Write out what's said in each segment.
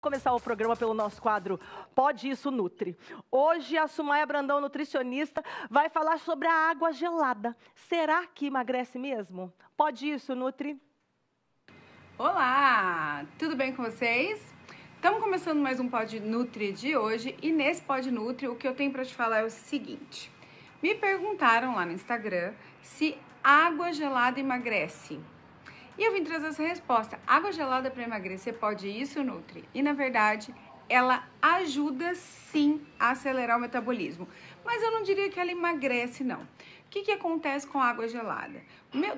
começar o programa pelo nosso quadro Pode Isso Nutri. Hoje a Sumaia Brandão, nutricionista, vai falar sobre a água gelada. Será que emagrece mesmo? Pode Isso Nutri? Olá, tudo bem com vocês? Estamos começando mais um Pod Nutri de hoje e nesse Pod Nutri o que eu tenho para te falar é o seguinte. Me perguntaram lá no Instagram se água gelada emagrece. E eu vim trazer essa resposta. Água gelada para emagrecer pode isso, Nutri? E na verdade, ela ajuda sim a acelerar o metabolismo. Mas eu não diria que ela emagrece, não. O que acontece com a água gelada?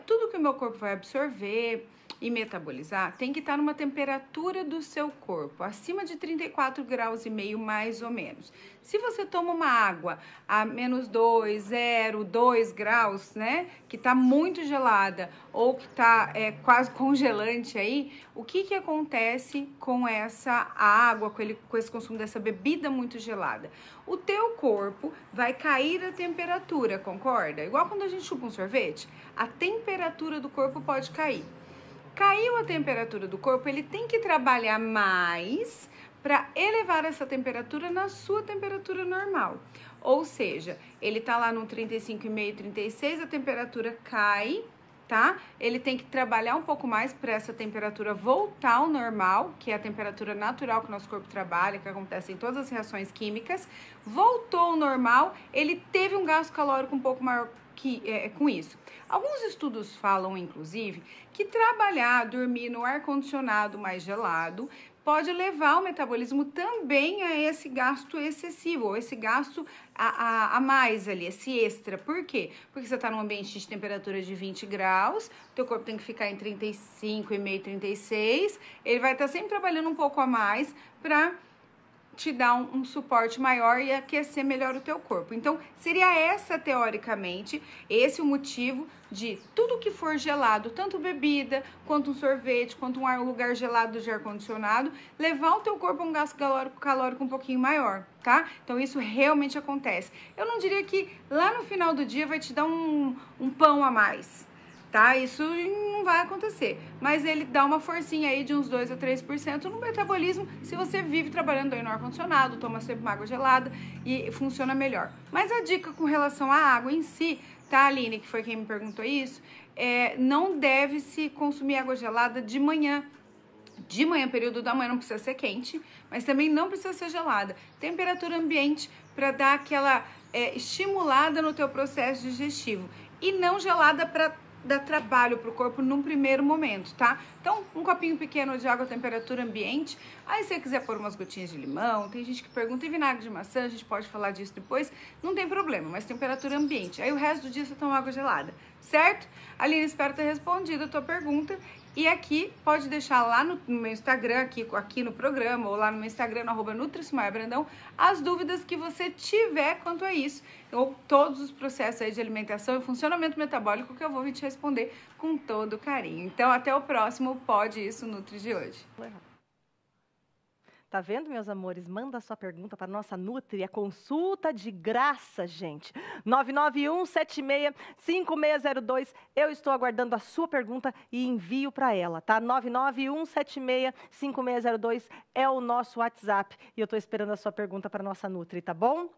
Tudo que o meu corpo vai absorver e metabolizar tem que estar numa temperatura do seu corpo, acima de 34 graus e meio mais ou menos. Se você toma uma água a menos 2, 0, 2 graus, né, que está muito gelada ou que está quase congelante aí, o que acontece com essa água, com esse consumo dessa bebida muito gelada? O teu corpo vai cair a temperatura, concorda? Igual quando a gente chupa um sorvete, a temperatura do corpo pode cair. Caiu a temperatura do corpo, ele tem que trabalhar mais para elevar essa temperatura na sua temperatura normal. Ou seja, ele tá lá no 35,5, 36, a temperatura cai, tá? Ele tem que trabalhar um pouco mais para essa temperatura voltar ao normal, que é a temperatura natural que o nosso corpo trabalha, que acontece em todas as reações químicas. Voltou ao normal, ele teve um gasto calórico um pouco maior com isso. Alguns estudos falam, inclusive, que dormir no ar-condicionado mais gelado pode levar o metabolismo também a esse gasto excessivo, ou esse gasto a mais ali, esse extra. Por quê? Porque você está num ambiente de temperatura de 20 graus, teu corpo tem que ficar em 35,5, 36, ele vai estar sempre trabalhando um pouco a mais para te dar um suporte maior e aquecer melhor o teu corpo. Então, seria teoricamente, esse o motivo de tudo que for gelado, tanto bebida, quanto um sorvete, quanto um lugar gelado de ar-condicionado, levar o teu corpo a um gasto calórico um pouquinho maior, tá? Então, isso realmente acontece. Eu não diria que lá no final do dia vai te dar um pão a mais, tá? Isso não vai acontecer, mas ele dá uma forcinha aí de uns 2 a 3% no metabolismo se você vive trabalhando aí no ar-condicionado, toma sempre uma água gelada e funciona melhor. Mas a dica com relação à água em si, tá, Aline, que foi quem me perguntou isso, não deve se consumir água gelada de manhã. De manhã, período da manhã, não precisa ser quente, mas também não precisa ser gelada. Temperatura ambiente para dar aquela estimulada no teu processo digestivo e não gelada para dá trabalho pro corpo num primeiro momento, tá? Então, um copinho pequeno de água a temperatura ambiente. Aí, se você quiser pôr umas gotinhas de limão, tem gente que pergunta, e vinagre de maçã? A gente pode falar disso depois, não tem problema, mas temperatura ambiente. Aí, o resto do dia você toma água gelada, certo? Aline, espero ter respondido a tua pergunta. E aqui, pode deixar lá no meu Instagram, aqui no programa, ou lá no meu Instagram, no @NutriSumaiaBrandão, as dúvidas que você tiver quanto a isso, ou todos os processos aí de alimentação e funcionamento metabólico que eu vou vir te responder com todo carinho. Então, até o próximo Pode Isso Nutri de hoje. Tá vendo, meus amores? Manda a sua pergunta para nossa Nutri, é consulta de graça, gente. 991765602. Eu estou aguardando a sua pergunta e envio para ela, tá? 991765602 é o nosso WhatsApp e eu estou esperando a sua pergunta para nossa Nutri, tá bom?